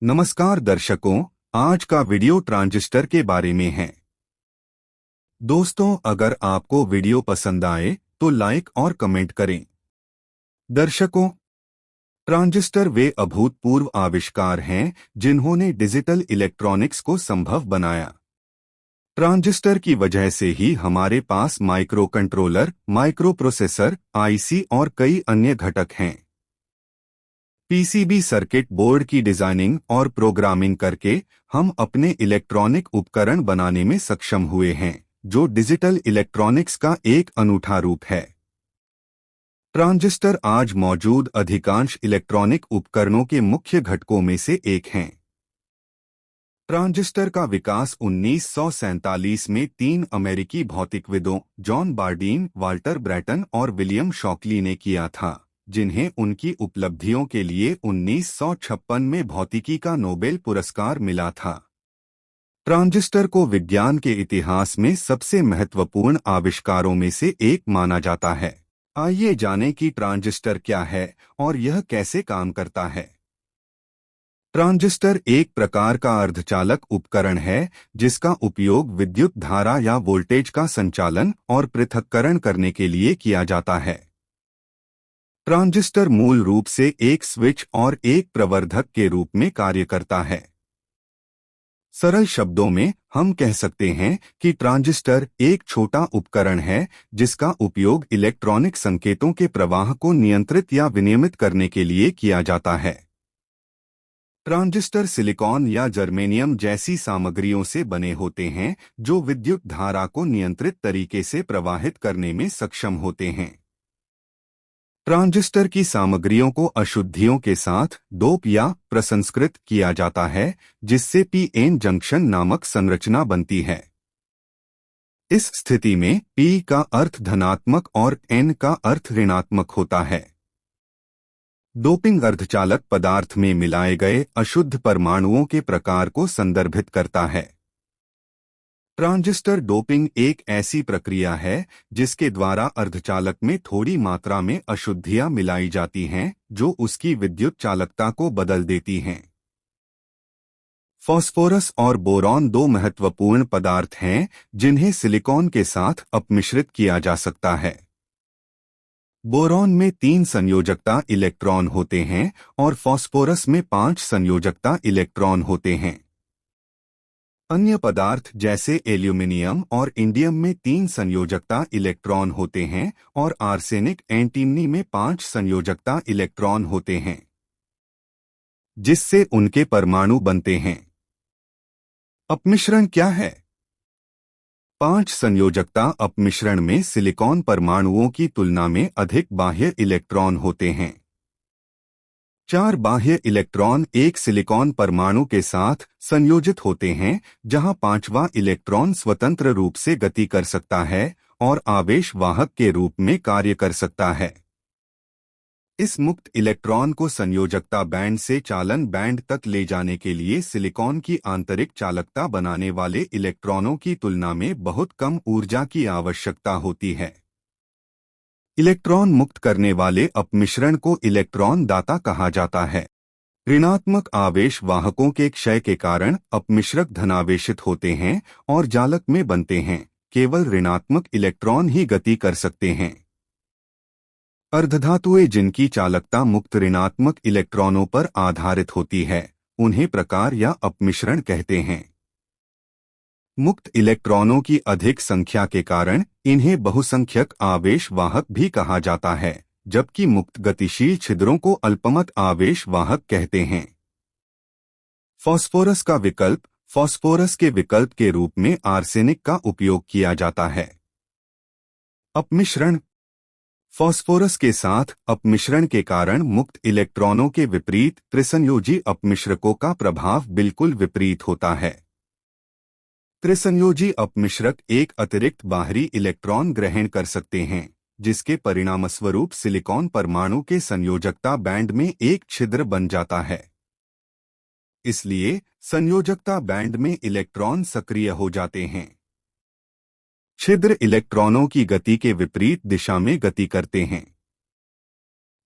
नमस्कार दर्शकों, आज का वीडियो ट्रांजिस्टर के बारे में है। दोस्तों, अगर आपको वीडियो पसंद आए तो लाइक और कमेंट करें। दर्शकों, ट्रांजिस्टर वे अभूतपूर्व आविष्कार हैं जिन्होंने डिजिटल इलेक्ट्रॉनिक्स को संभव बनाया। ट्रांजिस्टर की वजह से ही हमारे पास micro controller, micro processor, IC और कई अन्य घटक हैं। पीसीबी सर्किट बोर्ड की डिजाइनिंग और प्रोग्रामिंग करके हम अपने इलेक्ट्रॉनिक उपकरण बनाने में सक्षम हुए हैं, जो डिजिटल इलेक्ट्रॉनिक्स का एक अनूठा रूप है। ट्रांजिस्टर आज मौजूद अधिकांश इलेक्ट्रॉनिक उपकरणों के मुख्य घटकों में से एक हैं। ट्रांजिस्टर का विकास 1947 में तीन अमेरिकी भौतिकविदों जॉन बार्डीन, वाल्टर ब्रैटन और विलियम शॉकली ने किया था, जिन्हें उनकी उपलब्धियों के लिए 1956 में भौतिकी का नोबेल पुरस्कार मिला था। ट्रांजिस्टर को विज्ञान के इतिहास में सबसे महत्वपूर्ण आविष्कारों में से एक माना जाता है। आइए जानें कि ट्रांजिस्टर क्या है और यह कैसे काम करता है। ट्रांजिस्टर एक प्रकार का अर्धचालक उपकरण है जिसका उपयोग विद्युत धारा या वोल्टेज का संचालन और पृथक्करण करने के लिए किया जाता है। ट्रांजिस्टर मूल रूप से एक स्विच और एक प्रवर्धक के रूप में कार्य करता है। सरल शब्दों में हम कह सकते हैं कि ट्रांजिस्टर एक छोटा उपकरण है जिसका उपयोग इलेक्ट्रॉनिक संकेतों के प्रवाह को नियंत्रित या विनियमित करने के लिए किया जाता है। ट्रांजिस्टर सिलिकॉन या जर्मेनियम जैसी सामग्रियों से बने होते हैं जो विद्युत धारा को नियंत्रित तरीके से प्रवाहित करने में सक्षम होते हैं। ट्रांजिस्टर की सामग्रियों को अशुद्धियों के साथ डोप या प्रसंस्कृत किया जाता है, जिससे पी-एन जंक्शन नामक संरचना बनती है। इस स्थिति में P का अर्थ धनात्मक और N का अर्थ ऋणात्मक होता है। डोपिंग अर्धचालक पदार्थ में मिलाए गए अशुद्ध परमाणुओं के प्रकार को संदर्भित करता है। ट्रांजिस्टर डोपिंग एक ऐसी प्रक्रिया है जिसके द्वारा अर्धचालक में थोड़ी मात्रा में अशुद्धियां मिलाई जाती हैं, जो उसकी विद्युत चालकता को बदल देती हैं। फास्फोरस और बोरॉन दो महत्वपूर्ण पदार्थ हैं जिन्हें सिलिकॉन के साथ अपमिश्रित किया जा सकता है। बोरॉन में 3 संयोजकता इलेक्ट्रॉन होते हैं और फास्फोरस में 5 संयोजकता इलेक्ट्रॉन होते हैं। अन्य पदार्थ जैसे एल्यूमिनियम और इंडियम में 3 संयोजकता इलेक्ट्रॉन होते हैं और आर्सेनिक एंटीमनी में 5 संयोजकता इलेक्ट्रॉन होते हैं, जिससे उनके परमाणु बनते हैं। अपमिश्रण क्या है? 5 संयोजकता अपमिश्रण में सिलिकॉन परमाणुओं की तुलना में अधिक बाह्य इलेक्ट्रॉन होते हैं। 4 बाह्य इलेक्ट्रॉन एक सिलिकॉन परमाणु के साथ संयोजित होते हैं, जहां 5वां इलेक्ट्रॉन स्वतंत्र रूप से गति कर सकता है और आवेश वाहक के रूप में कार्य कर सकता है। इस मुक्त इलेक्ट्रॉन को संयोजकता बैंड से चालन बैंड तक ले जाने के लिए सिलिकॉन की आंतरिक चालकता बनाने वाले इलेक्ट्रॉनों की तुलना में बहुत कम ऊर्जा की आवश्यकता होती है। इलेक्ट्रॉन मुक्त करने वाले अपमिश्रण को इलेक्ट्रॉन दाता कहा जाता है। ऋणात्मक आवेश वाहकों के क्षय के कारण अपमिश्रक धनावेशित होते हैं और जालक में बनते हैं। केवल ऋणात्मक इलेक्ट्रॉन ही गति कर सकते हैं। अर्धधातुएं जिनकी चालकता मुक्त ऋणात्मक इलेक्ट्रॉनों पर आधारित होती है, उन्हें प्रकार या अपमिश्रण कहते हैं। मुक्त इलेक्ट्रॉनों की अधिक संख्या के कारण इन्हें बहुसंख्यक आवेश वाहक भी कहा जाता है, जबकि मुक्त गतिशील छिद्रों को अल्पमत आवेश वाहक कहते हैं। फास्फोरस का विकल्प फास्फोरस के विकल्प के रूप में आर्सेनिक का उपयोग किया जाता है। अपमिश्रण फास्फोरस के साथ अपमिश्रण के कारण मुक्त इलेक्ट्रॉनों के विपरीत त्रिसंयोजी अपमिश्रकों का प्रभाव बिल्कुल विपरीत होता है। त्रिसंयोजी अपमिश्रक एक अतिरिक्त बाहरी इलेक्ट्रॉन ग्रहण कर सकते हैं, जिसके परिणामस्वरूप सिलिकॉन परमाणु के संयोजकता बैंड में एक छिद्र बन जाता है। इसलिए संयोजकता बैंड में इलेक्ट्रॉन सक्रिय हो जाते हैं। छिद्र इलेक्ट्रॉनों की गति के विपरीत दिशा में गति करते हैं।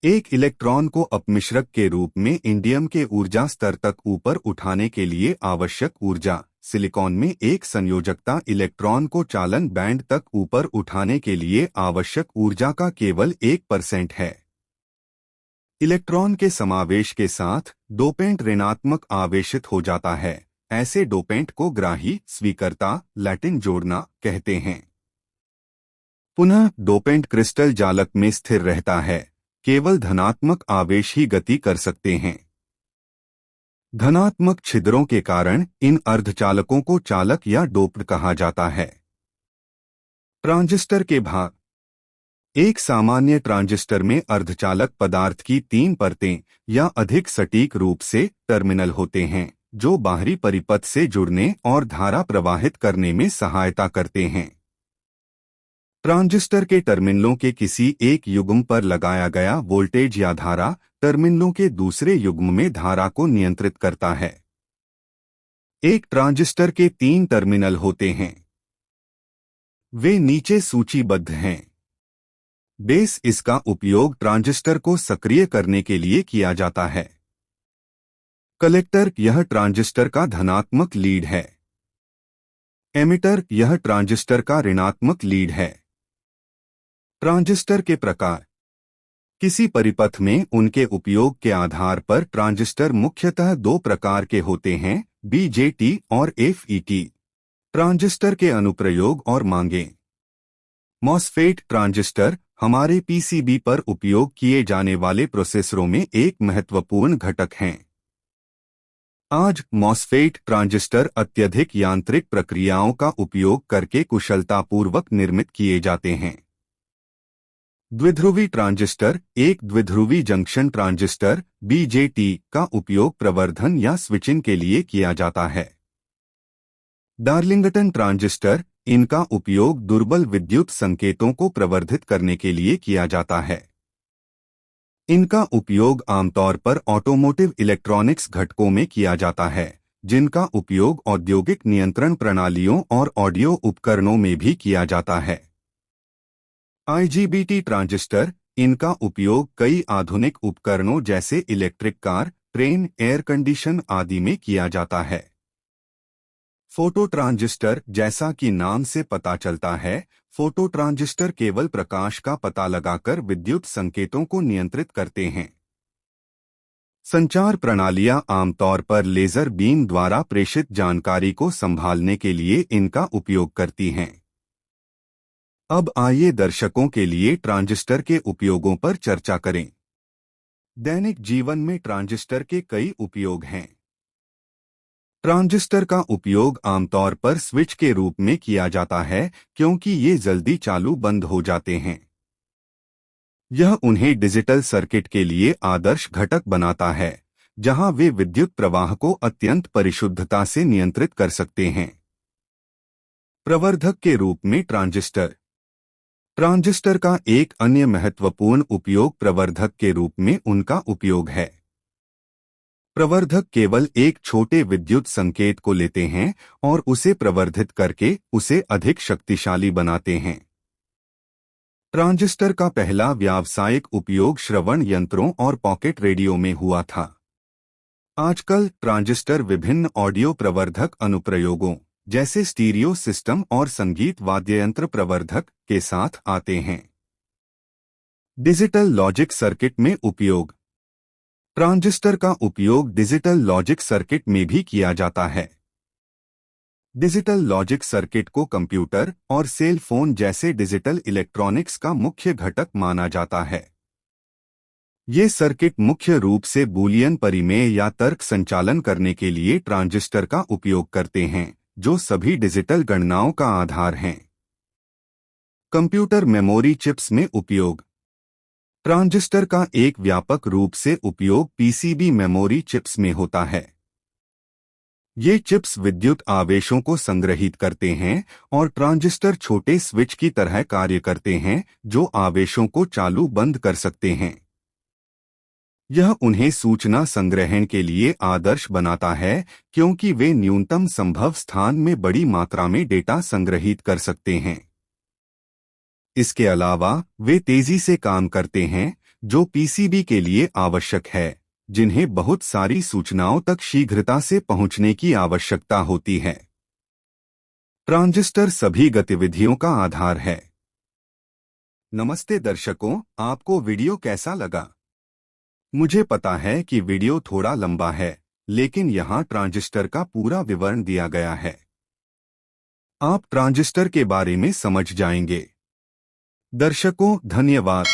एक इलेक्ट्रॉन को अपमिश्रक के रूप में इंडियम के ऊर्जा स्तर तक ऊपर उठाने के लिए आवश्यक ऊर्जा सिलिकॉन में एक संयोजकता इलेक्ट्रॉन को चालन बैंड तक ऊपर उठाने के लिए आवश्यक ऊर्जा का केवल 1% है। इलेक्ट्रॉन के समावेश के साथ डोपेंट ऋणात्मक आवेशित हो जाता है। ऐसे डोपेंट को ग्राही स्वीकर्ता लैटिन जोड़ना कहते हैं। पुनः डोपेंट क्रिस्टल जालक में स्थिर रहता है। केवल धनात्मक आवेश ही गति कर सकते हैं। धनात्मक छिद्रों के कारण इन अर्धचालकों को चालक या डोप्ड कहा जाता है। ट्रांजिस्टर के भाग। एक सामान्य ट्रांजिस्टर में अर्धचालक पदार्थ की 3 परतें या अधिक सटीक रूप से टर्मिनल होते हैं, जो बाहरी परिपथ से जुड़ने और धारा प्रवाहित करने में सहायता करते हैं। ट्रांजिस्टर के टर्मिनलों के किसी एक युग्म पर लगाया गया वोल्टेज या धारा टर्मिनलों के दूसरे युग्म में धारा को नियंत्रित करता है। एक ट्रांजिस्टर के 3 टर्मिनल होते हैं। वे नीचे सूचीबद्ध हैं। बेस। इसका उपयोग ट्रांजिस्टर को सक्रिय करने के लिए किया जाता है। कलेक्टर। यह ट्रांजिस्टर का धनात्मक लीड है। एमिटर। यह ट्रांजिस्टर का ऋणात्मक लीड है। ट्रांजिस्टर के प्रकार। किसी परिपथ में उनके उपयोग के आधार पर ट्रांजिस्टर मुख्यतः 2 प्रकार के होते हैं, बीजेटी और एफईटी। ट्रांजिस्टर के अनुप्रयोग और मांगें। मॉसफेट ट्रांजिस्टर हमारे पीसीबी पर उपयोग किए जाने वाले प्रोसेसरों में एक महत्वपूर्ण घटक हैं। आज मॉसफेट ट्रांजिस्टर अत्यधिक यांत्रिक प्रक्रियाओं का उपयोग करके कुशलतापूर्वक निर्मित किए जाते हैं। द्विध्रुवी ट्रांजिस्टर। एक द्विध्रुवी जंक्शन ट्रांजिस्टर बीजेटी का उपयोग प्रवर्धन या स्विचिंग के लिए किया जाता है। Darlington transistor. इनका उपयोग दुर्बल विद्युत संकेतों को प्रवर्धित करने के लिए किया जाता है। इनका उपयोग आमतौर पर ऑटोमोटिव इलेक्ट्रॉनिक्स घटकों में किया जाता है, जिनका उपयोग औद्योगिक नियंत्रण प्रणालियों और ऑडियो उपकरणों में भी किया जाता है। IGBT transistor. इनका उपयोग कई आधुनिक उपकरणों जैसे electric car, train, air condition आदि में किया जाता है। Photo transistor. जैसा कि नाम से पता चलता है, फोटो ट्रांजिस्टर केवल प्रकाश का पता लगाकर विद्युत संकेतों को नियंत्रित करते हैं। संचार प्रणालियां आमतौर पर लेजर बीम द्वारा प्रेषित जानकारी को संभालने के लिए इनका उपयोग करती हैं। अब आइए दर्शकों के लिए ट्रांजिस्टर के उपयोगों पर चर्चा करें। दैनिक जीवन में ट्रांजिस्टर के कई उपयोग हैं। ट्रांजिस्टर का उपयोग आमतौर पर स्विच के रूप में किया जाता है, क्योंकि ये जल्दी चालू बंद हो जाते हैं। यह उन्हें डिजिटल सर्किट के लिए आदर्श घटक बनाता है, जहां वे विद्युत प्रवाह को अत्यंत परिशुद्धता से नियंत्रित कर सकते हैं। प्रवर्धक के रूप में ट्रांजिस्टर। ट्रांजिस्टर का एक अन्य महत्वपूर्ण उपयोग प्रवर्धक के रूप में उनका उपयोग है। प्रवर्धक केवल एक छोटे विद्युत संकेत को लेते हैं और उसे प्रवर्धित करके उसे अधिक शक्तिशाली बनाते हैं। ट्रांजिस्टर का पहला व्यावसायिक उपयोग श्रवण यंत्रों और पॉकेट रेडियो में हुआ था। आजकल ट्रांजिस्टर विभिन्न ऑडियो प्रवर्धक अनुप्रयोगों जैसे स्टीरियो सिस्टम और संगीत वाद्ययंत्र प्रवर्धक के साथ आते हैं। डिजिटल लॉजिक सर्किट में उपयोग। ट्रांजिस्टर का उपयोग डिजिटल लॉजिक सर्किट में भी किया जाता है। डिजिटल लॉजिक सर्किट को कंप्यूटर और सेल फोन जैसे डिजिटल इलेक्ट्रॉनिक्स का मुख्य घटक माना जाता है। ये सर्किट मुख्य रूप से बूलियन परिमेय या तर्क संचालन करने के लिए ट्रांजिस्टर का उपयोग करते हैं, जो सभी डिजिटल गणनाओं का आधार हैं। कंप्यूटर मेमोरी चिप्स में उपयोग। ट्रांजिस्टर का एक व्यापक रूप से उपयोग पीसीबी मेमोरी चिप्स में होता है। ये चिप्स विद्युत आवेशों को संग्रहित करते हैं और ट्रांजिस्टर छोटे स्विच की तरह कार्य करते हैं, जो आवेशों को चालू बंद कर सकते हैं। यह उन्हें सूचना संग्रहण के लिए आदर्श बनाता है, क्योंकि वे न्यूनतम संभव स्थान में बड़ी मात्रा में डेटा संग्रहित कर सकते हैं। इसके अलावा वे तेजी से काम करते हैं, जो पीसीबी के लिए आवश्यक है, जिन्हें बहुत सारी सूचनाओं तक शीघ्रता से पहुंचने की आवश्यकता होती है। ट्रांजिस्टर सभी गतिविधियों का आधार है। नमस्ते दर्शकों, आपको वीडियो कैसा लगा? मुझे पता है कि वीडियो थोड़ा लंबा है, लेकिन यहाँ ट्रांजिस्टर का पूरा विवरण दिया गया है। आप ट्रांजिस्टर के बारे में समझ जाएंगे। दर्शकों, धन्यवाद।